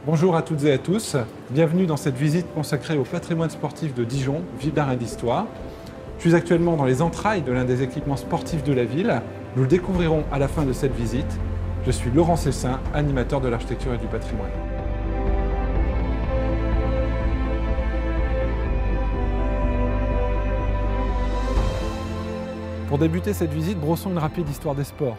Bonjour à toutes et à tous, bienvenue dans cette visite consacrée au patrimoine sportif de Dijon, ville d'art et d'histoire. Je suis actuellement dans les entrailles de l'un des équipements sportifs de la ville. Nous le découvrirons à la fin de cette visite. Je suis Laurent Cessin, animateur de l'architecture et du patrimoine. Pour débuter cette visite, brossons une rapide histoire des sports.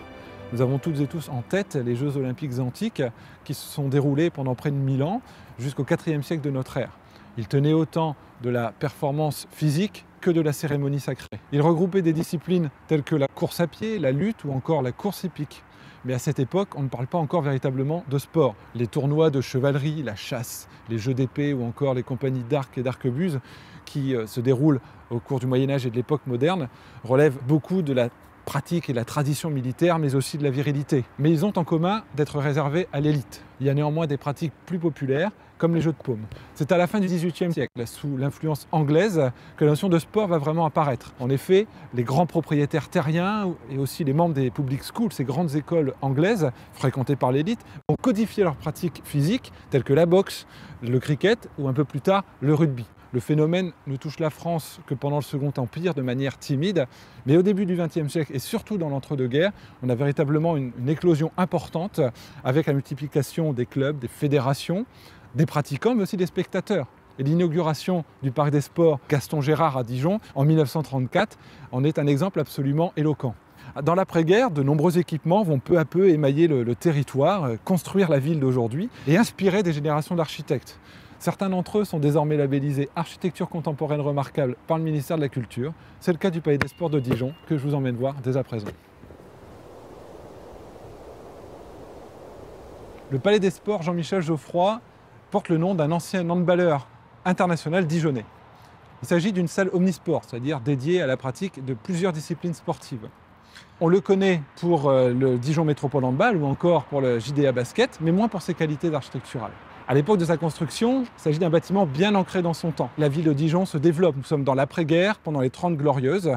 Nous avons toutes et tous en tête les Jeux olympiques antiques qui se sont déroulés pendant près de 1000 ans jusqu'au IVe siècle de notre ère. Ils tenaient autant de la performance physique que de la cérémonie sacrée. Ils regroupaient des disciplines telles que la course à pied, la lutte ou encore la course hippique. Mais à cette époque, on ne parle pas encore véritablement de sport. Les tournois de chevalerie, la chasse, les jeux d'épée ou encore les compagnies d'arc et d'arquebuse qui se déroulent au cours du Moyen-Âge et de l'époque moderne relèvent beaucoup de la pratique et de la tradition militaire, mais aussi de la virilité. Mais ils ont en commun d'être réservés à l'élite. Il y a néanmoins des pratiques plus populaires, comme les jeux de paume. C'est à la fin du XVIIIe siècle, sous l'influence anglaise, que la notion de sport va vraiment apparaître. En effet, les grands propriétaires terriens et aussi les membres des public schools, ces grandes écoles anglaises fréquentées par l'élite, ont codifié leurs pratiques physiques, telles que la boxe, le cricket ou un peu plus tard le rugby. Le phénomène ne touche la France que pendant le Second Empire de manière timide, mais au début du XXe siècle et surtout dans l'entre-deux-guerres, on a véritablement une éclosion importante avec la multiplication des clubs, des fédérations, des pratiquants, mais aussi des spectateurs. Et l'inauguration du Parc des Sports Gaston Gérard à Dijon en 1934 en est un exemple absolument éloquent. Dans l'après-guerre, de nombreux équipements vont peu à peu émailler le territoire, construire la ville d'aujourd'hui et inspirer des générations d'architectes. Certains d'entre eux sont désormais labellisés architecture contemporaine remarquable par le ministère de la Culture. C'est le cas du Palais des Sports de Dijon que je vous emmène voir dès à présent. Le Palais des Sports Jean-Michel Geoffroy porte le nom d'un ancien handballeur international dijonnais. Il s'agit d'une salle omnisport, c'est-à-dire dédiée à la pratique de plusieurs disciplines sportives. On le connaît pour le Dijon Métropole Handball ou encore pour le JDA Basket, mais moins pour ses qualités architecturales. À l'époque de sa construction, il s'agit d'un bâtiment bien ancré dans son temps. La ville de Dijon se développe. Nous sommes dans l'après-guerre, pendant les 30 Glorieuses.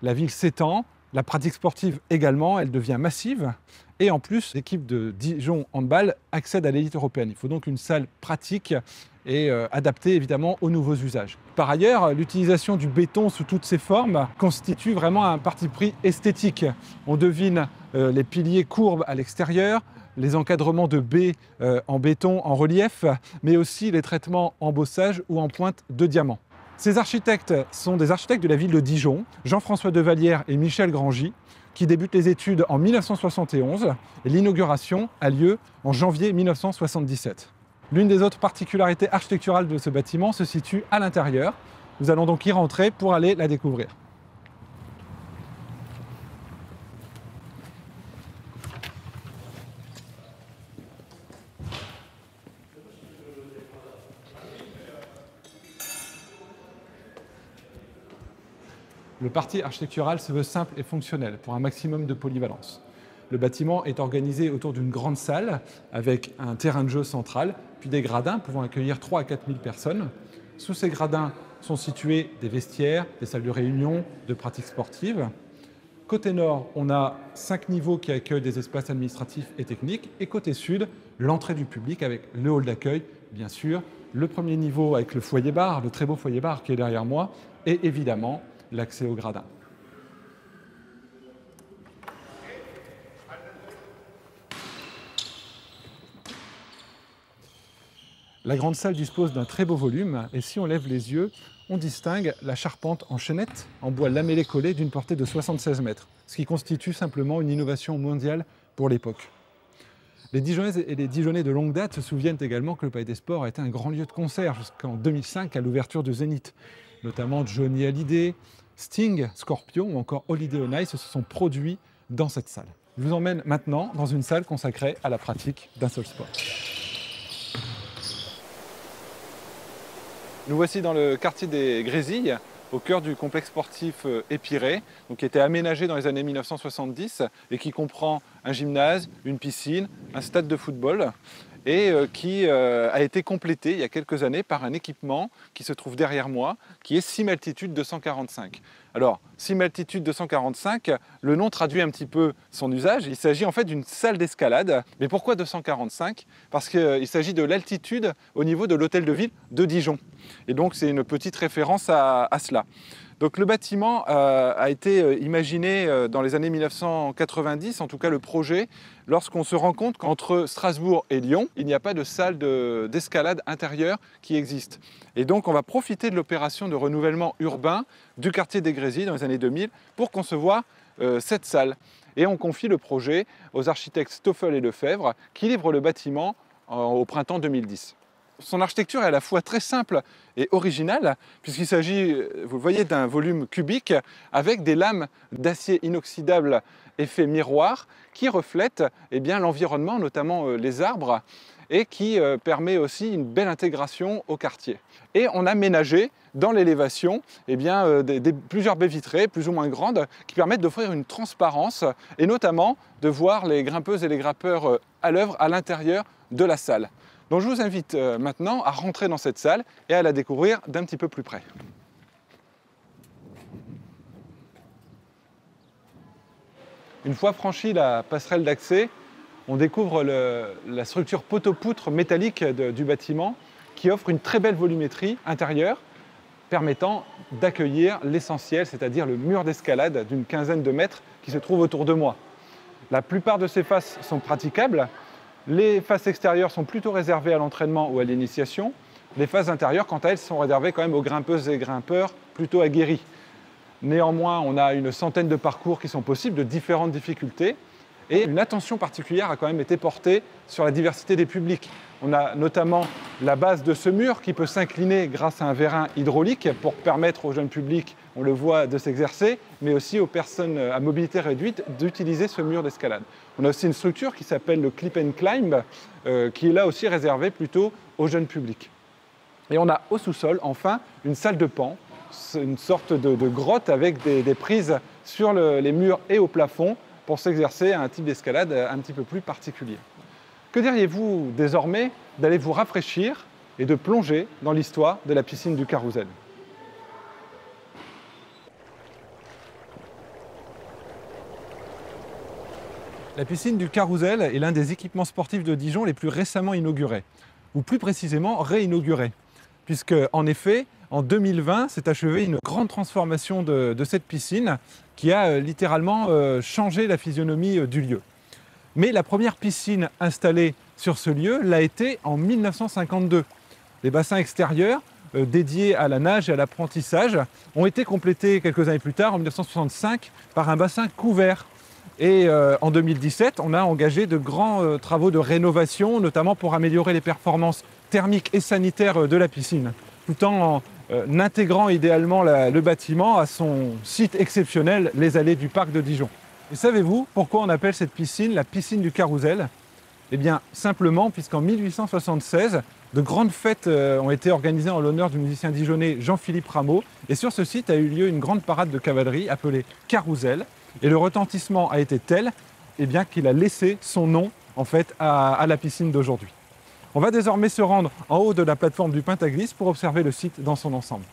La ville s'étend, la pratique sportive également, elle devient massive. Et en plus, l'équipe de Dijon Handball accède à l'élite européenne. Il faut donc une salle pratique et adaptée évidemment aux nouveaux usages. Par ailleurs, l'utilisation du béton sous toutes ses formes constitue vraiment un parti pris esthétique. On devine les piliers courbes à l'extérieur, les encadrements de baies en béton en relief, mais aussi les traitements en bossage ou en pointe de diamant. Ces architectes sont des architectes de la ville de Dijon, Jean-François Devallière et Michel Grangy, qui débutent les études en 1971 et l'inauguration a lieu en janvier 1977. L'une des autres particularités architecturales de ce bâtiment se situe à l'intérieur. Nous allons donc y rentrer pour aller la découvrir. Le parti architectural se veut simple et fonctionnel pour un maximum de polyvalence. Le bâtiment est organisé autour d'une grande salle avec un terrain de jeu central, puis des gradins pouvant accueillir 3 à 4 000 personnes. Sous ces gradins sont situés des vestiaires, des salles de réunion, de pratiques sportives. Côté nord, on a 5 niveaux qui accueillent des espaces administratifs et techniques. Et côté sud, l'entrée du public avec le hall d'accueil, bien sûr. Le premier niveau avec le foyer bar, le très beau foyer bar qui est derrière moi. Et évidemment, l'accès au gradin. La grande salle dispose d'un très beau volume et si on lève les yeux, on distingue la charpente en chaînette en bois lamellé collé d'une portée de 76 mètres, ce qui constitue simplement une innovation mondiale pour l'époque. Les Dijonnaises et les Dijonnais de longue date se souviennent également que le Palais des Sports a été un grand lieu de concert jusqu'en 2005 à l'ouverture du Zénith. Notamment Johnny Hallyday, Sting, Scorpion ou encore Holiday on Ice se sont produits dans cette salle. Je vous emmène maintenant dans une salle consacrée à la pratique d'un seul sport. Nous voici dans le quartier des Grésilles, au cœur du complexe sportif Épirée, qui a été aménagé dans les années 1970 et qui comprend un gymnase, une piscine, un stade de football, et qui a été complété il y a quelques années par un équipement qui se trouve derrière moi, qui est Sim Altitude 245. Alors, Sim Altitude 245, le nom traduit un petit peu son usage. Il s'agit en fait d'une salle d'escalade. Mais pourquoi 245? Parce qu'il s'agit de l'altitude au niveau de l'hôtel de ville de Dijon. Et donc, c'est une petite référence à cela. Donc le bâtiment a été imaginé dans les années 1990, en tout cas le projet, lorsqu'on se rend compte qu'entre Strasbourg et Lyon, il n'y a pas de salle d'escalade intérieure qui existe. Et donc on va profiter de l'opération de renouvellement urbain du quartier des Grésilles dans les années 2000 pour concevoir cette salle. Et on confie le projet aux architectes Stoffel et Lefebvre qui livrent le bâtiment au printemps 2010. Son architecture est à la fois très simple et originale, puisqu'il s'agit, vous le voyez, d'un volume cubique avec des lames d'acier inoxydable effet miroir qui reflètent l'environnement, notamment les arbres, et qui permet aussi une belle intégration au quartier. Et on a ménagé dans l'élévation plusieurs baies vitrées, plus ou moins grandes, qui permettent d'offrir une transparence et notamment de voir les grimpeuses et les grimpeurs à l'œuvre à l'intérieur de la salle. Donc je vous invite maintenant à rentrer dans cette salle et à la découvrir d'un petit peu plus près. Une fois franchi la passerelle d'accès, on découvre la structure poteau-poutre métallique du bâtiment qui offre une très belle volumétrie intérieure permettant d'accueillir l'essentiel, c'est-à-dire le mur d'escalade d'une quinzaine de mètres qui se trouve autour de moi. La plupart de ces faces sont praticables. Les faces extérieures sont plutôt réservées à l'entraînement ou à l'initiation. Les faces intérieures, quant à elles, sont réservées quand même aux grimpeuses et grimpeurs plutôt aguerris. Néanmoins, on a une centaine de parcours qui sont possibles, de différentes difficultés. Et une attention particulière a quand même été portée sur la diversité des publics. On a notamment la base de ce mur qui peut s'incliner grâce à un vérin hydraulique pour permettre au jeune public, on le voit, de s'exercer, mais aussi aux personnes à mobilité réduite d'utiliser ce mur d'escalade. On a aussi une structure qui s'appelle le Clip and Climb, qui est là aussi réservée plutôt au jeune public. Et on a au sous-sol, enfin, une salle de pan, une sorte de grotte avec des prises sur les murs et au plafond pour s'exercer à un type d'escalade un petit peu plus particulier. Que diriez-vous désormais d'aller vous rafraîchir et de plonger dans l'histoire de la piscine du Carrousel? La piscine du Carrousel est l'un des équipements sportifs de Dijon les plus récemment inaugurés, ou plus précisément réinaugurés, puisque en effet, en 2020, s'est achevée une grande transformation de cette piscine qui a littéralement changé la physionomie du lieu. Mais la première piscine installée sur ce lieu l'a été en 1952. Les bassins extérieurs dédiés à la nage et à l'apprentissage ont été complétés quelques années plus tard, en 1965, par un bassin couvert. Et en 2017, on a engagé de grands travaux de rénovation, notamment pour améliorer les performances thermiques et sanitaires de la piscine, tout en intégrant idéalement le bâtiment à son site exceptionnel, les allées du parc de Dijon. Et savez-vous pourquoi on appelle cette piscine la piscine du Carrousel? Eh bien, simplement puisqu'en 1876, de grandes fêtes ont été organisées en l'honneur du musicien dijonnais Jean-Philippe Rameau. Et sur ce site a eu lieu une grande parade de cavalerie appelée Carrousel. Et le retentissement a été tel qu'il a laissé son nom en fait, à la piscine d'aujourd'hui. On va désormais se rendre en haut de la plateforme du Pintaglis pour observer le site dans son ensemble.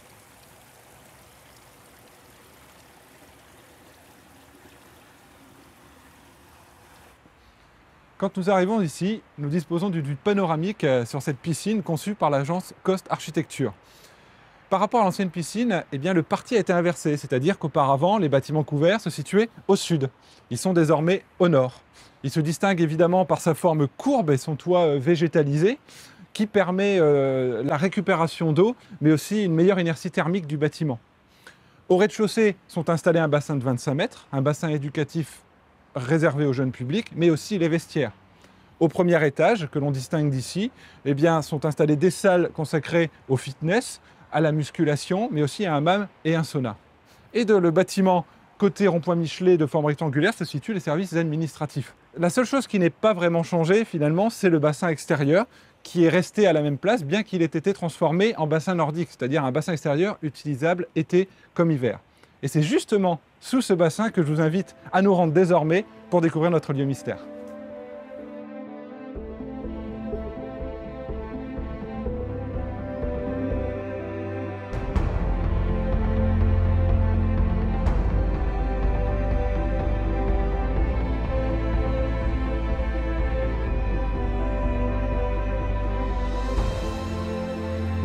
Quand nous arrivons ici, nous disposons d'une vue panoramique sur cette piscine conçue par l'agence Cost Architecture. Par rapport à l'ancienne piscine, le parti a été inversé, c'est-à-dire qu'auparavant, les bâtiments couverts se situaient au sud. Ils sont désormais au nord. Ils se distinguent évidemment par sa forme courbe et son toit végétalisé, qui permet la récupération d'eau, mais aussi une meilleure inertie thermique du bâtiment. Au rez-de-chaussée sont installés un bassin de 25 mètres, un bassin éducatif réservé au jeune public, mais aussi les vestiaires. Au premier étage, que l'on distingue d'ici, sont installées des salles consacrées au fitness, à la musculation, mais aussi à un hammam et un sauna. Et le bâtiment côté rond-point Michelet de forme rectangulaire se situent les services administratifs. La seule chose qui n'est pas vraiment changée finalement, c'est le bassin extérieur qui est resté à la même place, bien qu'il ait été transformé en bassin nordique, c'est-à-dire un bassin extérieur utilisable été comme hiver. Et c'est justement sous ce bassin que je vous invite à nous rendre désormais pour découvrir notre lieu mystère.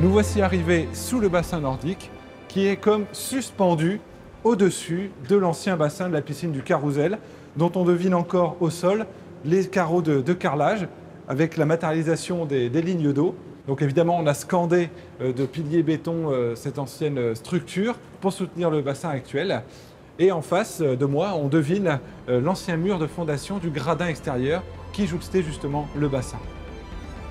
Nous voici arrivés sous le bassin nordique qui est comme suspendu au-dessus de l'ancien bassin de la piscine du Carrousel, dont on devine encore au sol les carreaux de carrelage avec la matérialisation des lignes d'eau. Donc évidemment, on a scandé de piliers béton cette ancienne structure pour soutenir le bassin actuel. Et en face de moi, on devine l'ancien mur de fondation du gradin extérieur qui jouxtait justement le bassin.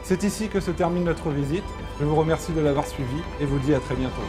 C'est ici que se termine notre visite. Je vous remercie de l'avoir suivi et vous dis à très bientôt.